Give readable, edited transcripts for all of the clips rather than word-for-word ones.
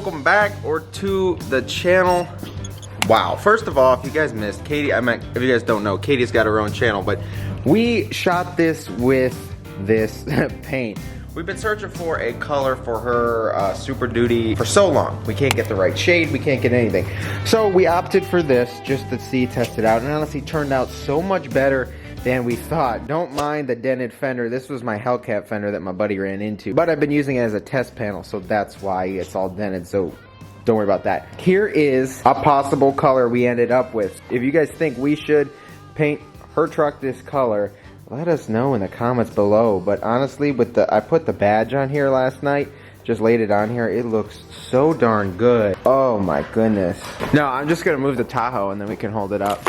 welcome back to the channel. Wow, first of all, if you guys missed, Katie, if you guys don't know, Katie's got her own channel, but we shot this with this paint. We've been searching for a color for her Super Duty for so long. We can't get the right shade, we can't get anything. So we opted for this just to test it out, and honestly turned out so much better than we thought. Don't mind the dented fender. This was my Hellcat fender that my buddy ran into, but I've been using it as a test panel, so that's why it's all dented, so don't worry about that. Here is a possible color we ended up with. If you guys think we should paint her truck this color, let us know in the comments below. But honestly, I put the badge on here last night, just laid it on here, it looks so darn good. Oh my goodness. No, I'm just gonna move the Tahoe and then we can hold it up.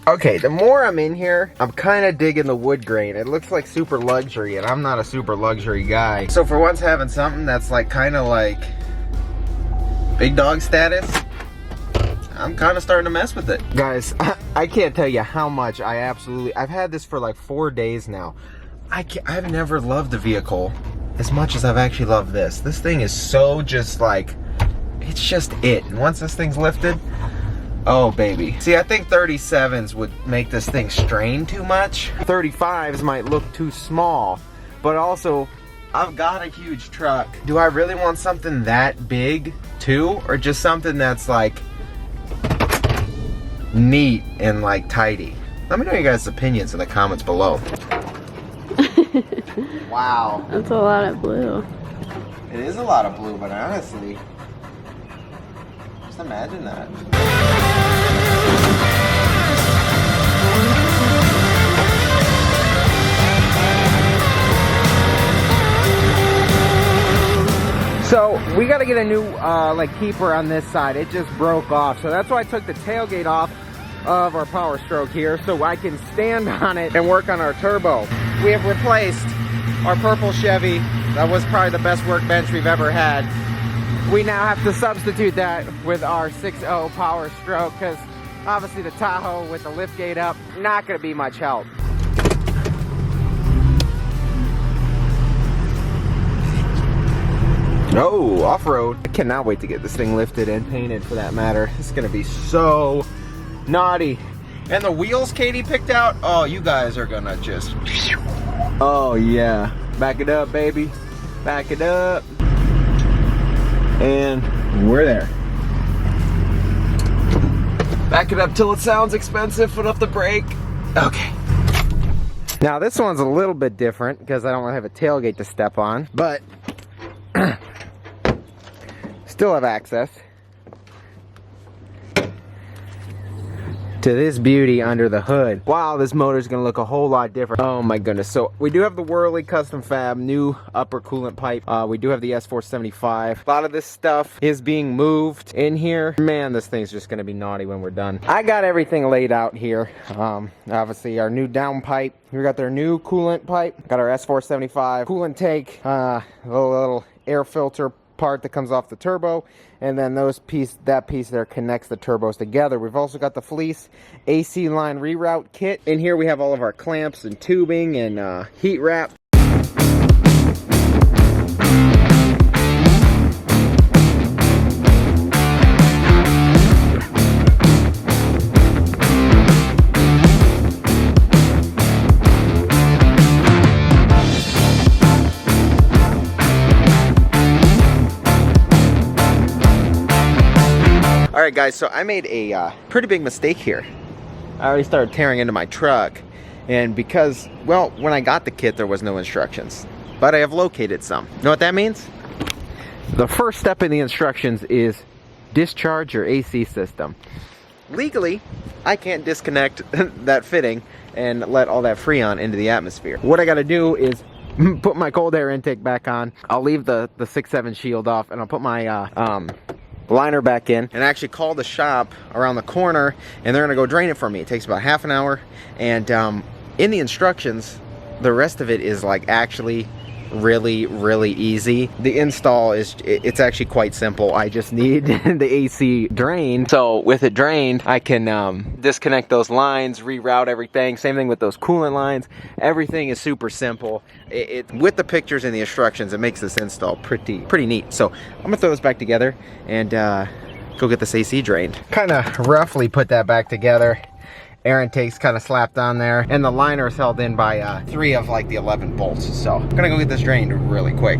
Okay, the more I'm in here, I'm kind of digging the wood grain. It looks like super luxury, and I'm not a super luxury guy. So for once having something that's like kind of like big dog status, I'm kind of starting to mess with it. Guys, I can't tell you how much I've had this for like 4 days now. I've never loved the vehicle as much as I've actually loved this. This thing is so just like, it's just it. And once this thing's lifted, oh baby. See, I think 37s would make this thing strain too much. 35s might look too small, but also I've got a huge truck. Do I really want something that big too, or just something that's like neat and like tidy? Let me know your guys' opinions in the comments below. Wow. That's a lot of blue. It is a lot of blue, but honestly, just imagine that. So we got to get a new like keeper on this side. It just broke off, so that's why I took the tailgate off of our Power Stroke here, so I can stand on it and work on our turbo. We have replaced our purple Chevy. That was probably the best workbench we've ever had. We now have to substitute that with our 6.0 Power Stroke, because obviously the Tahoe with the liftgate up, not going to be much help. Oh, off-road. I cannot wait to get this thing lifted and painted, for that matter. It's going to be so naughty. And the wheels Katie picked out, oh, you guys are going to just... Oh, yeah. Back it up, baby. Back it up. And we're there. Back it up till it sounds expensive. Foot off the brake. Okay. Now this one's a little bit different because I don't have a tailgate to step on, but still have access to this beauty under the hood. Wow, this motor's gonna look a whole lot different. Oh my goodness. So we do have the Wehrli custom fab, new upper coolant pipe. We do have the S475. A lot of this stuff is being moved in here. Man, this thing's just gonna be naughty when we're done. I got everything laid out here. Obviously our new down pipe. We got their new coolant pipe. Got our S475 coolant tank, little air filter part that comes off the turbo, and then that piece there connects the turbos together. We've also got the fleece AC line reroute kit. In here we have all of our clamps and tubing and heat wrap. Alright guys, so I made a pretty big mistake here. I already started tearing into my truck, and because, well, when I got the kit there was no instructions, but I have located some. You know what that means? The first step in the instructions is discharge your AC system. Legally, I can't disconnect that fitting and let all that Freon into the atmosphere. What I gotta do is put my cold air intake back on. I'll leave the 6.7 shield off, and I'll put my liner back in and actually call the shop around the corner, and they're gonna go drain it for me. It takes about half an hour, and in the instructions the rest of it is like actually really, really easy. The install is, it's actually quite simple. I just need the AC drained. So with it drained, I can disconnect those lines, reroute everything. Same thing with those coolant lines. Everything is super simple. With the pictures and the instructions, it makes this install pretty neat. So I'm gonna throw this back together and go get this AC drained. Kind of roughly put that back together. Air intake's kind of slapped on there, and the liner is held in by 3 of like the 11 bolts. So I'm gonna go get this drained really quick.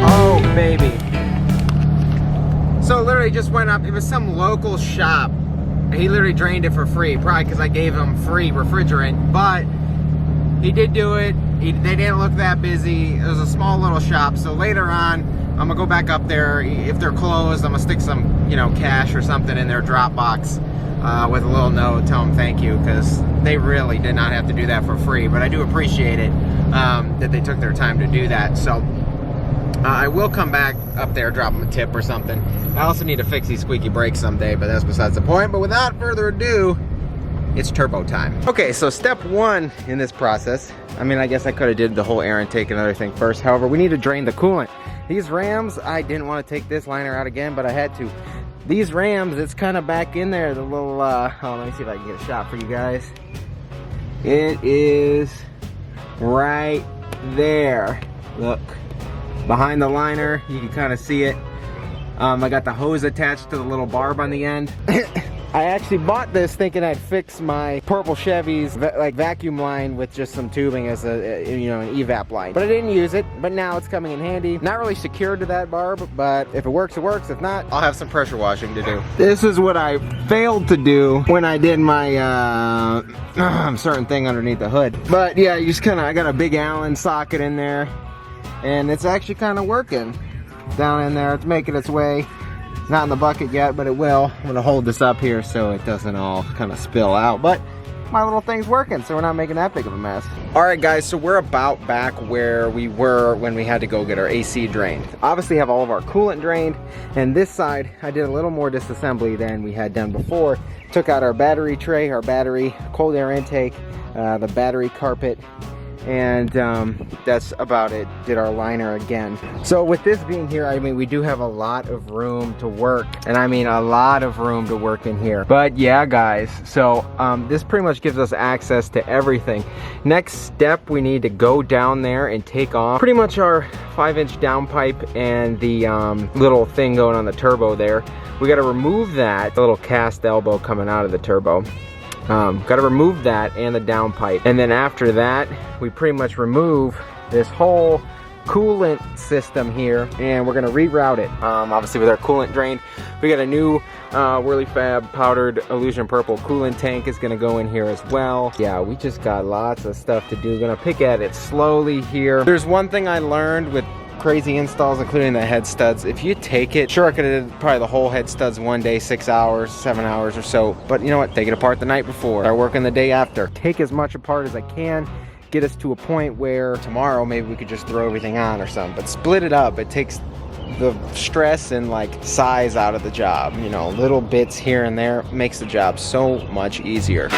Oh baby. So literally just went up, it was some local shop. He literally drained it for free, probably because I gave him free refrigerant, but he did do it. They didn't look that busy. It was a small little shop, so later on, I'm gonna go back up there. If they're closed, I'm gonna stick some, you know, cash or something in their drop box with a little note, tell them thank you, because they really did not have to do that for free, but I do appreciate it that they took their time to do that. So I will come back up there, drop them a tip or something. I also need to fix these squeaky brakes someday, but that's besides the point. But without further ado, it's turbo time. Okay, so step 1 in this process, I mean, I guess I could have did the whole air intake and everything first. However, we need to drain the coolant. These rams, I didn't want to take this liner out again, but I had to. These rams, it's kind of back in there, the little, oh, let me see if I can get a shot for you guys. It is right there. Look, behind the liner, you can kind of see it. I got the hose attached to the little barb on the end. I actually bought this thinking I'd fix my purple Chevy's like vacuum line with just some tubing as a, you know, an evap line. But I didn't use it, but now it's coming in handy. Not really secured to that barb, but if it works, it works. If not, I'll have some pressure washing to do. This is what I failed to do when I did my certain thing underneath the hood. But yeah, you just I got a big Allen socket in there, and it's actually kind of working down in there. It's making its way. Not in the bucket yet, but it will. I'm gonna hold this up here so it doesn't all kind of spill out, but my little thing's working, so we're not making that big of a mess. All right, guys, so we're about back where we were when we had to go get our AC drained. Obviously have all of our coolant drained, and this side, I did a little more disassembly than we had done before. Took out our battery tray, our battery, cold air intake, the battery carpet, and that's about it. Did our liner again. So with this being here, I mean, we do have a lot of room to work, and I mean a lot of room to work in here. But yeah, guys, so this pretty much gives us access to everything. Next step, we need to go down there and take off pretty much our 5-inch downpipe and the little thing going on the turbo there. We got to remove that, the little cast elbow coming out of the turbo. Got to remove that and the downpipe, and then after that we pretty much remove this whole coolant system here, and we're going to reroute it. Obviously with our coolant drained, we got a new Wehrli Fab powdered illusion purple coolant tank is going to go in here as well. Yeah, we just got lots of stuff to do. Gonna pick at it slowly here. There's one thing I learned with crazy installs, including the head studs. If you take it, sure, I could have did probably the whole head studs one day, 6 hours, 7 hours or so, but you know what, take it apart the night before, start working the day after. Take as much apart as I can, get us to a point where tomorrow maybe we could just throw everything on or something, but split it up. It takes the stress and like size out of the job. You know, little bits here and there makes the job so much easier.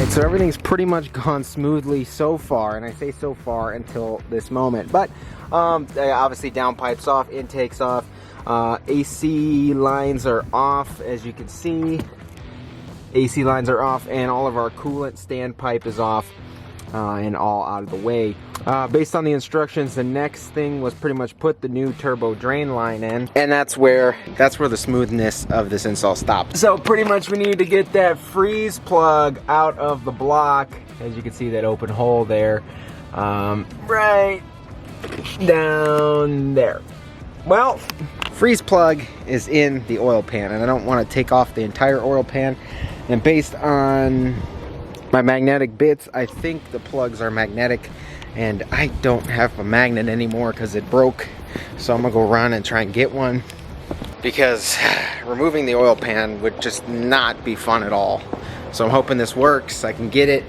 So everything's pretty much gone smoothly so far, and I say so far until this moment. But obviously downpipes off, intakes off, AC lines are off, as you can see. AC lines are off, and all of our coolant standpipe is off. and all out of the way. Based on the instructions, the next thing was pretty much put the new turbo drain line in, and that's where the smoothness of this install stops. So pretty much we need to get that freeze plug out of the block. As you can see, that open hole there, right down there. Well, freeze plug is in the oil pan, and I don't want to take off the entire oil pan. And based on my magnetic bits, I think the plugs are magnetic, and I don't have a magnet anymore because it broke. So I'm gonna go run and try and get one, because removing the oil pan would just not be fun at all. So I'm hoping this works. I can get it,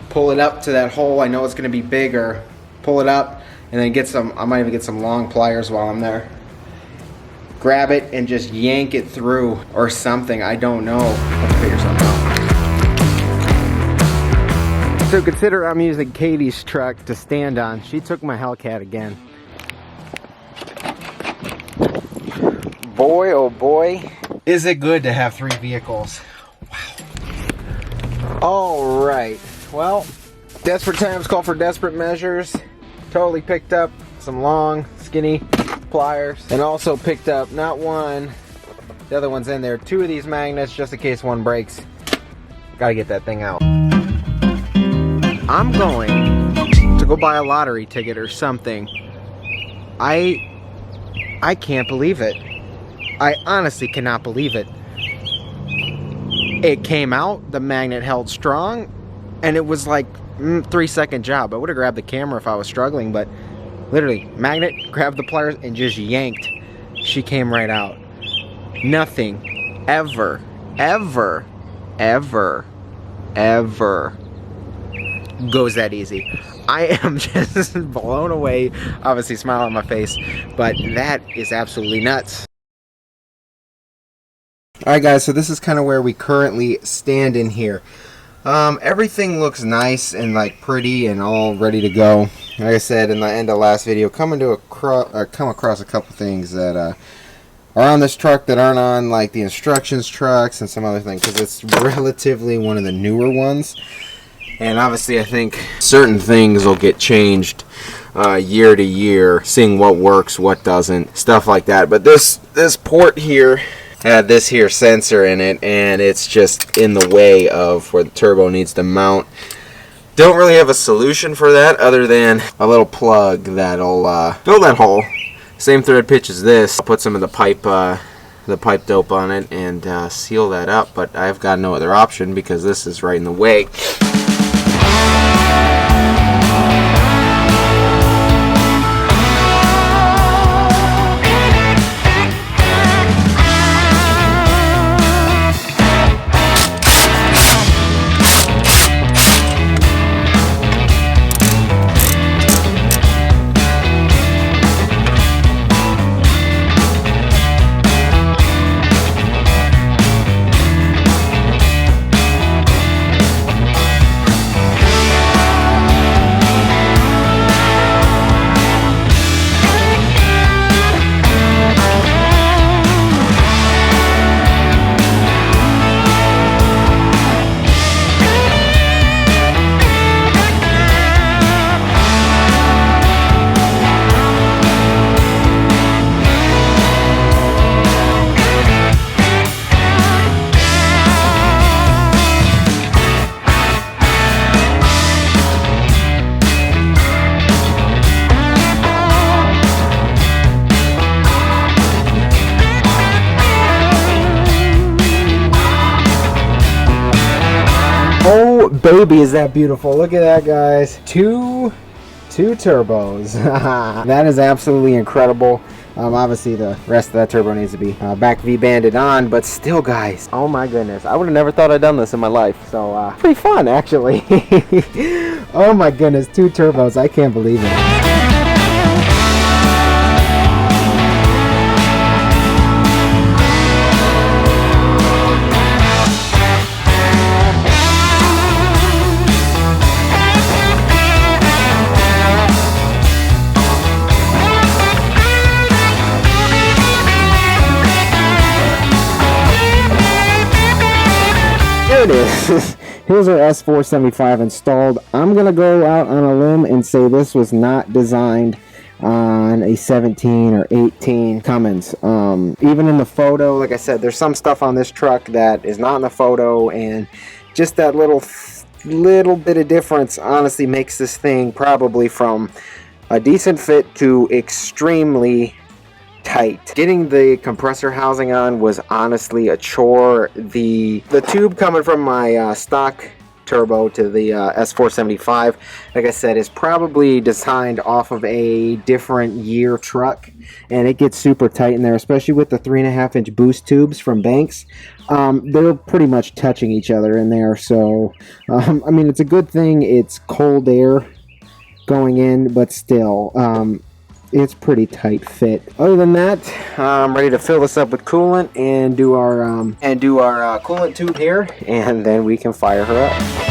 pull it up to that hole. I know it's gonna be bigger. Pull it up, and then get some, I might even get some long pliers while I'm there. Grab it and just yank it through or something. I don't know. Let's figure something out. So consider I'm using Katie's truck to stand on. She took my Hellcat again. Boy, oh boy, is it good to have 3 vehicles. Wow. All right, well, desperate times call for desperate measures. Totally picked up some long, skinny pliers, and also picked up not one, the other one's in there, 2 of these magnets just in case one breaks. Gotta get that thing out. I'm going to go buy a lottery ticket or something. I can't believe it. I honestly cannot believe it. It came out, the magnet held strong, and it was like 3-second job. I would have grabbed the camera if I was struggling, but literally, magnet, grabbed the pliers, and just yanked. She came right out. Nothing ever, ever, ever, ever goes that easy. I am just blown away. Obviously, smile on my face, but that is absolutely nuts. Alright guys, so this is kind of where we currently stand in here. Everything looks nice and like pretty and all ready to go. Like I said in the end of last video, come across a couple things that are on this truck that aren't on like the instructions trucks and some other things, because it's relatively one of the newer ones. And obviously I think certain things will get changed year to year, seeing what works, what doesn't, stuff like that. But this port here had this here sensor in it, and it's just in the way of where the turbo needs to mount. Don't really have a solution for that other than a little plug that'll fill that hole. Same thread pitch as this. Put some of the pipe dope on it and seal that up, but I've got no other option because this is right in the way. Oh baby, is that beautiful. Look at that, guys. Two turbos. That is absolutely incredible. Obviously the rest of that turbo needs to be back V-banded on, but still, guys, oh my goodness, I would have never thought I'd done this in my life. So pretty fun, actually. Oh my goodness, 2 turbos, I can't believe it. It is. Here's our S475 installed. I'm gonna go out on a limb and say this was not designed on a 17 or 18 Cummins. Even in the photo, like I said, there's some stuff on this truck that is not in the photo, and just that little bit of difference honestly makes this thing probably from a decent fit to extremely tight. Getting the compressor housing on was honestly a chore. The tube coming from my stock turbo to the S475, like I said, is probably designed off of a different year truck, and it gets super tight in there, especially with the 3.5-inch boost tubes from Banks. They're pretty much touching each other in there, so I mean, it's a good thing it's cold air going in, but still it's pretty tight fit. Other than that, I'm ready to fill this up with coolant and do our coolant tube here, and then we can fire her up.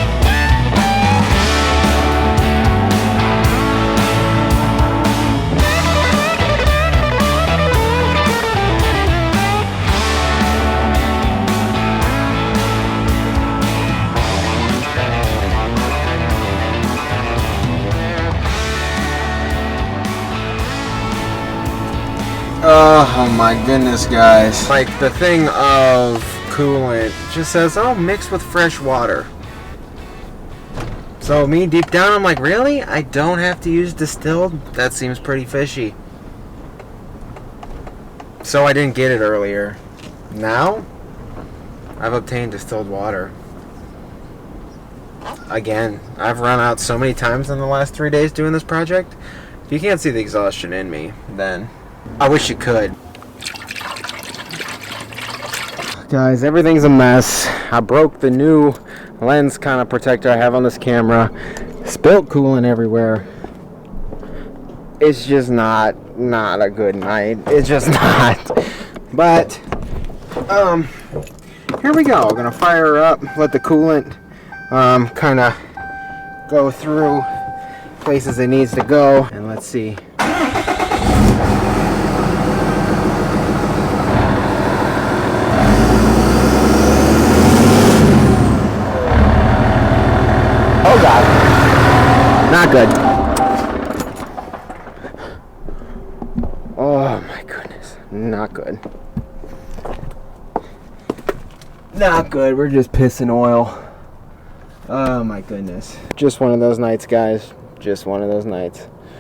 Oh my goodness, guys. Like, the thing of coolant just says, oh, mix with fresh water. So me, deep down, I'm like, really? I don't have to use distilled? That seems pretty fishy. So I didn't get it earlier. Now, I've obtained distilled water. Again, I've run out so many times in the last 3 days doing this project. If you can't see the exhaustion in me, then I wish you could. Guys, everything's a mess. I broke the new lens kind of protector I have on this camera. Spilt coolant everywhere. It's just not a good night. It's just not. But here we go. Gonna fire her up, let the coolant kind of go through places it needs to go, and let's see. Oh God, not good. Oh my goodness, not good. Not good, we're just pissing oil. Oh my goodness. Just one of those nights, guys. Just one of those nights.